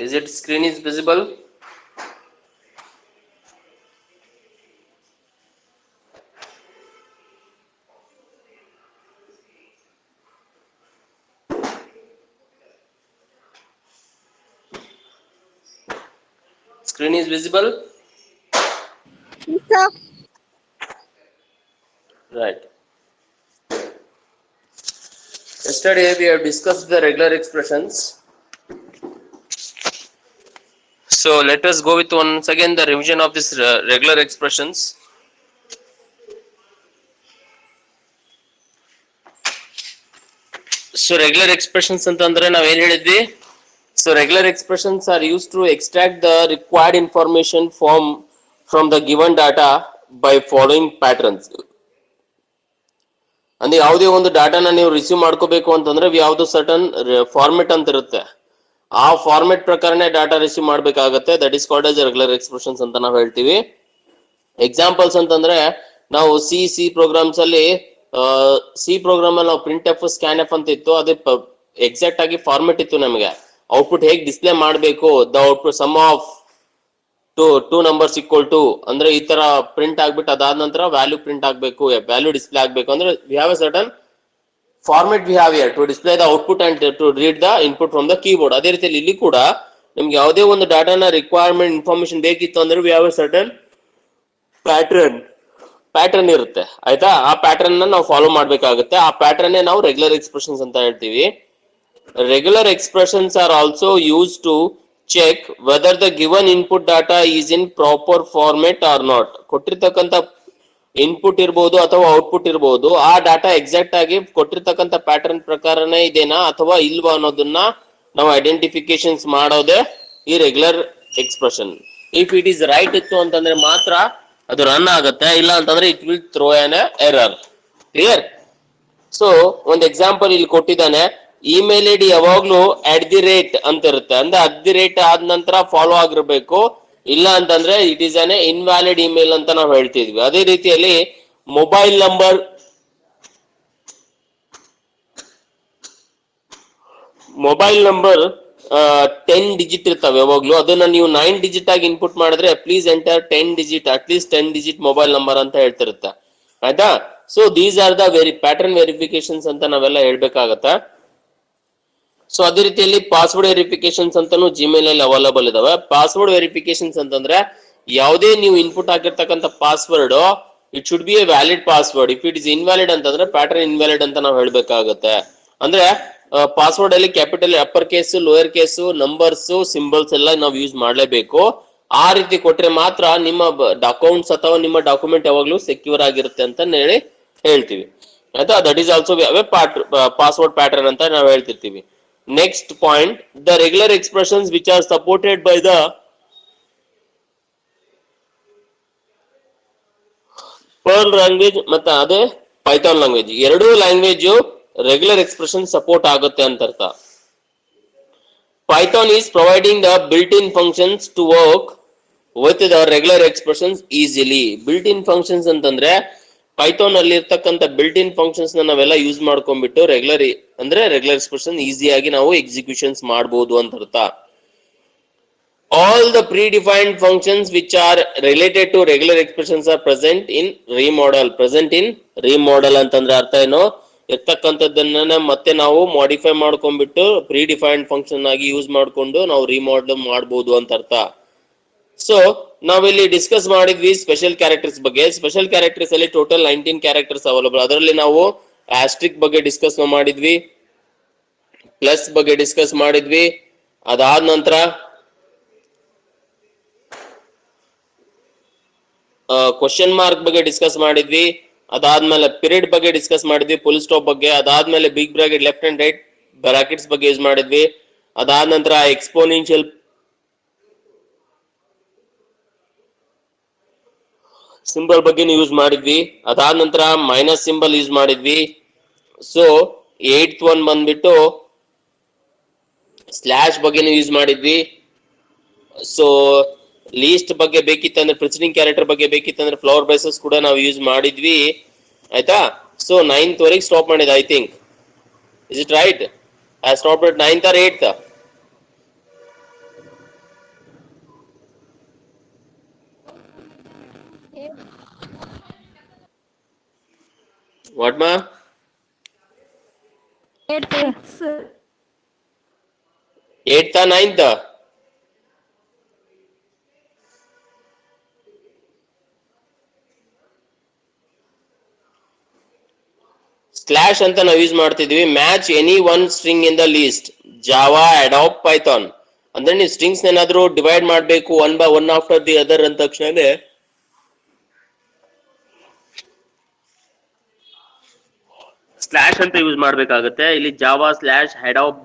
Is it screen is visible? Screen is visible? Yes, sir. Right. Yesterday we have discussed the regular expressions. So let us go with once again the revision of this regular expressions. So regular expressions ಅಂತಂದ್ರೆ ನಾವು ಏನು ಹೇಳಿದ್ವಿ? So regular expressions are used to extract the required information from the given data by following patterns. ಅಂದ್ರೆ ಯಾವುದೇ ಒಂದು ಡಾಟಾನ ನೀವು receive ಮಾಡ್ಕೋಬೇಕು ಅಂತಂದ್ರೆ ಯಾವ್ದು ಸರ್ಟನ್ ಫಾರ್ಮೆಟ್ ಅಂತ ಇರುತ್ತೆ. ಆ ಫಾರ್ಮೆಟ್ ಪ್ರಕಾರನೇ ಡಾಟಾ ರಿಸೀವ್ ಮಾಡ್ಬೇಕಾಗತ್ತೆ. That is called as regular expressions ಅಂತ ನಾವು ಹೇಳ್ತೀವಿ. ಎಕ್ಸಾಂಪಲ್ಸ್ ಅಂತಂದ್ರೆ ನಾವು ಸಿ ಪ್ರೋಗ್ರಾಮ್ಸ್ ಅಲ್ಲಿ ಸಿ ಪ್ರೋಗ್ರಾಮ್ ಅಲ್ಲಿ ನಾವು ಪ್ರಿಂಟ್ ಎಫ್ ಸ್ಕ್ಯಾನ್ ಎಫ್ ಅಂತ ಇತ್ತು. ಅದು ಎಕ್ಸಾಕ್ಟ್ ಆಗಿ ಫಾರ್ಮೆಟ್ ಇತ್ತು. ನಮಗೆ ಔಟ್ಪುಟ್ ಹೇಗೆ ಡಿಸ್ಪ್ಲೇ ಮಾಡಬೇಕು, the output sum of two numbers equal to ಅಂದ್ರೆ ಈ ತರ ಪ್ರಿಂಟ್ ಆಗ್ಬಿಟ್ಟು ಅದಾದ ನಂತರ ವ್ಯಾಲ್ಯೂ ಪ್ರಿಂಟ್ ಆಗ್ಬೇಕು, ವ್ಯಾಲ್ಯೂ ಡಿಸ್ಪ್ಲೇ ಆಗ್ಬೇಕು ಅಂದ್ರೆ we have a certain format we have here to display the output and to read the input from the keyboard. ಅದೇ ರೀತಿಯಲ್ಲಿ ಇಲ್ಲಿ ಕೂಡ ನಿಮ್ಗೆ ಯಾವುದೇ ಒಂದು ಡಾಟಾನ ರಿಕ್ವೈರ್ಮೆಂಟ್ ಇನ್ಫಾರ್ಮೇಶನ್ ಬೇಕಿತ್ತು ಅಂದ್ರೆ we have a certain pattern ಇರುತ್ತೆ. ಆಯ್ತಾ? ಆ ಪ್ಯಾಟರ್ನ್ ನಾವು ಫಾಲೋ ಮಾಡ್ಬೇಕಾಗುತ್ತೆ. ಆ ಪ್ಯಾಟರ್ನ್ ನಾವು ರೆಗ್ಯುಲರ್ ಎಕ್ಸ್ಪ್ರೆಷನ್ಸ್ ಅಂತ ಹೇಳ್ತೀವಿ. Regular expressions are also used to check whether the given input data is in proper format or not. ಕೊಟ್ಟಿರ್ತಕ್ಕಂಥ ಇನ್ಪುಟ್ ಇರ್ಬೋದು ಅಥವಾ ಔಟ್ಪುಟ್ ಇರ್ಬೋದು, ಆ ಡಾಟಾ ಎಕ್ಸಾಕ್ಟ್ ಆಗಿ ಕೊಟ್ಟಿರ್ತಕ್ಕಂಥ ಪ್ಯಾಟರ್ನ್ ಪ್ರಕಾರನೇ ಇದೆನಾ ಅಥವಾ ಇಲ್ವಾ ಅನ್ನೋದನ್ನ ನಾವು ಐಡೆಂಟಿಫಿಕೇಶನ್ಸ್ ಮಾಡೋದೇ ಈ regular expression. If it is right ಇತ್ತು ಅಂತಂದ್ರೆ ಮಾತ್ರ ಅದು ರನ್ ಆಗುತ್ತೆ, ಇಲ್ಲ ಅಂತಂದ್ರೆ it will throw an error. Clear? So ಒಂದು ಎಕ್ಸಾಂಪಲ್ ಇಲ್ಲಿ ಕೊಟ್ಟಿದ್ದಾನೆ. ಇಮೇಲ್ ಐ ಡಿ ಯಾವಾಗ್ಲೂ @ ಅಂತ ಇರುತ್ತೆ. ಅಂದ್ರೆ @ ಆದ ನಂತರ ಫಾಲೋ ಆಗಿರ್ಬೇಕು, ಇಲ್ಲ ಅಂತಂದ್ರೆ it is an invalid email ಅಂತ ನಾವು ಹೇಳ್ತಿದ್ವಿ. ಅದೇ ರೀತಿಯಲ್ಲಿ ಮೊಬೈಲ್ ನಂಬರ್ 10 ಡಿಜಿಟ್ ಇರ್ತಾವೆ ಯಾವಾಗ್ಲೂ. ಅದನ್ನ ನೀವು 9 ಡಿಜಿಟ್ ಆಗಿ ಇನ್ಪುಟ್ ಮಾಡಿದ್ರೆ please enter 10 digit, at least 10 digit mobile number ಅಂತ ಹೇಳ್ತಿರುತ್ತೆ. ಆಯ್ತಾ? So these are the pattern verifications ಅಂತ ನಾವೆಲ್ಲ ಹೇಳ್ಬೇಕಾಗತ್ತೆ. ಸೊ ಅದೇ ರೀತಿಯಲ್ಲಿ ಪಾಸ್ವರ್ಡ್ ವೆರಿಫಿಕೇಶನ್ಸ್ ಅಂತಾನು ಜಿಮೇಲ್ ಅಲ್ಲಿ ಅವೈಲಬಲ್ ಇದಾವೆ. ಪಾಸ್ವರ್ಡ್ ವೆರಿಫಿಕೇಶನ್ಸ್ ಅಂತಂದ್ರೆ ಯಾವುದೇ ನೀವು ಇನ್ಪುಟ್ ಆಗಿರ್ತಕ್ಕಂಥ password it should be A valid password. If it is invalid ಅಂತಂದ್ರೆ ಪ್ಯಾಟರ್ನ್ ಇನ್ವ್ಯಾಲಿಡ್ ಅಂತ ನಾವು ಹೇಳ್ಬೇಕಾಗುತ್ತೆ. ಅಂದ್ರೆ ಪಾಸ್ವರ್ಡ್ ಅಲ್ಲಿ capital, upper case, lower case, numbers, symbols ಎಲ್ಲ ನಾವು ಯೂಸ್ ಮಾಡಲೇಬೇಕು. ಆ ರೀತಿ ಕೊಟ್ರೆ ಮಾತ್ರ ನಿಮ್ಮ ಅಕೌಂಟ್ಸ್ ಅಥವಾ ನಿಮ್ಮ ಡಾಕ್ಯುಮೆಂಟ್ ಯಾವಾಗ್ಲೂ ಸೆಕ್ಯೂರ್ ಆಗಿರುತ್ತೆ ಅಂತ ಹೇಳ್ತೀವಿ. ಆಯ್ತಾ? That is also password pattern ಅಂತ ನಾವು ಹೇಳ್ತಿರ್ತೀವಿ. Next point, the regular expressions which are supported by the Perl language ಮತ್ತೆ ಅದೇ Python language, ಎರಡೂ ಲ್ಯಾಂಗ್ವೇಜ್ ರೆಗ್ಯುಲರ್ ಎಕ್ಸ್ಪ್ರೆಷನ್ ಸಪೋರ್ಟ್ ಆಗುತ್ತೆ ಅಂತ ಅರ್ಥ. Python is providing the built-in functions to work with the regular expressions easily. built-in functions ಅಂತಂದ್ರೆ Python ಅಲ್ಲಿ ಇರ್ತಕ್ಕಂಥ built in functions ನಾವೆಲ್ಲ ಯೂಸ್ ಮಾಡ್ಕೊಂಡ್ಬಿಟ್ಟು ರೆಗ್ಯುಲರ್ ಎಕ್ಸ್ಪ್ರೆಷನ್ ಈಸಿಯಾಗಿ ನಾವು ಎಕ್ಸಿಕ್ಯೂಷನ್ಸ್ ಮಾಡಬಹುದು ಅಂತ ಅರ್ಥ. All the predefined functions which are related to regular expressions are present in re module ಅಂತಂದ್ರೆ ಅರ್ಥ ಏನು? ಇರ್ತಕ್ಕಂಥದ್ದನ್ನ ಮತ್ತೆ ನಾವು ಮಾಡಿಫೈ ಮಾಡ್ಕೊಂಡ್ಬಿಟ್ಟು ಪ್ರೀ ಡಿಫೈನ್ಡ್ ಫಂಕ್ಷನ್ ಆಗಿ ಯೂಸ್ ಮಾಡ್ಕೊಂಡು ನಾವು ರಿಮಾಡೆಲ್ ಮಾಡಬಹುದು ಅಂತ ಅರ್ಥ. ಸೊ ನಾವಿಲ್ಲಿ ಡಿಸ್ಕಸ್ ಮಾಡಿದ್ವಿ ಸ್ಪೆಷಲ್ ಕ್ಯಾರೆಕ್ಟರ್ಸ್ ಬಗ್ಗೆ. ಸ್ಪೆಷಲ್ ಕ್ಯಾರೆಕ್ಟರ್ಸ್ ಅಲ್ಲಿ ಟೋಟಲ್ 19 ಕ್ಯಾರೆಕ್ಟರ್ಸ್ ಅವೈಲಬಲ್. ಅದರಲ್ಲಿ ನಾವು ಆಸ್ಟ್ರಿಕ್ ಬಗ್ಗೆ ಡಿಸ್ಕಸ್ ಮಾಡಿದ್ವಿ, ಪ್ಲಸ್ ಬಗ್ಗೆ ಡಿಸ್ಕಸ್ ಮಾಡಿದ್ವಿ, ಅದಾದ ನಂತರ ಕ್ವಶನ್ ಮಾರ್ಕ್ ಬಗ್ಗೆ ಡಿಸ್ಕಸ್ ಮಾಡಿದ್ವಿ, ಅದಾದ್ಮೇಲೆ ಪಿರಿಯಡ್ ಬಗ್ಗೆ ಡಿಸ್ಕಸ್ ಮಾಡಿದ್ವಿ, ಫುಲ್ ಸ್ಟಾಪ್ ಬಗ್ಗೆ, ಅದಾದ್ಮೇಲೆ big bracket, left and right brackets ಬಗ್ಗೆ ಯೂಸ್ ಮಾಡಿದ್ವಿ, ಅದಾದ ನಂತರ ಎಕ್ಸ್ಪೋನೆನ್ಷಿಯಲ್ ಸಿಂಬಲ್ ಬಗ್ಗೆ ಯೂಸ್ ಮಾಡಿದ್ವಿ, ಅದಾದ ನಂತರ ಮೈನಸ್ ಸಿಂಬಲ್ ಯೂಸ್ ಮಾಡಿದ್ವಿ. ಸೊ 8th ಒನ್ ಬಂದ್ಬಿಟ್ಟು ಸ್ಲಾಶ್ ಬಗ್ಗೆ ಯೂಸ್ ಮಾಡಿದ್ವಿ. ಸೊ ಲೀಸ್ಟ್ ಬಗ್ಗೆ ಬೇಕಿತ್ತಂದ್ರೆ, ಪ್ರಿಸಿಡಿಂಗ್ ಕ್ಯಾರೆಕ್ಟರ್ ಬಗ್ಗೆ ಬೇಕಿತ್ತಂದ್ರೆ ಫ್ಲವರ್ ಬೇಸಸ್ ಕೂಡ ನಾವು ಯೂಸ್ ಮಾಡಿದ್ವಿ. ಆಯ್ತಾ? ಸೊ 9th ವರೆಗೆ ಸ್ಟಾಪ್ ಮಾಡಿದೆ. I think is it right? I stop at 9th or 8th? What ಮಾ? 8th. 8th, 9th? ಸ್ಲಾಶ್ ಅಂತ ನಾವು ಯೂಸ್ ಮಾಡ್ತಿದ್ವಿ. Match any one string in the least. Java, ಅಡಾಪ್, Python. ಅಂದ್ರೆ ನೀವು ಸ್ಟ್ರಿಂಗ್ಸ್ ಏನಾದ್ರೂ ಡಿವೈಡ್ ಮಾಡಬೇಕು one by one after the other ಅಂತ ತಕ್ಷಣ ಸ್ಲಾಶ್ ಅಂತ ಯೂಸ್ ಮಾಡ್ಬೇಕಾಗುತ್ತೆ. ಇಲ್ಲಿ ಜಾವಾ ಸ್ಲಾಶ್ ಅಡಾಪ್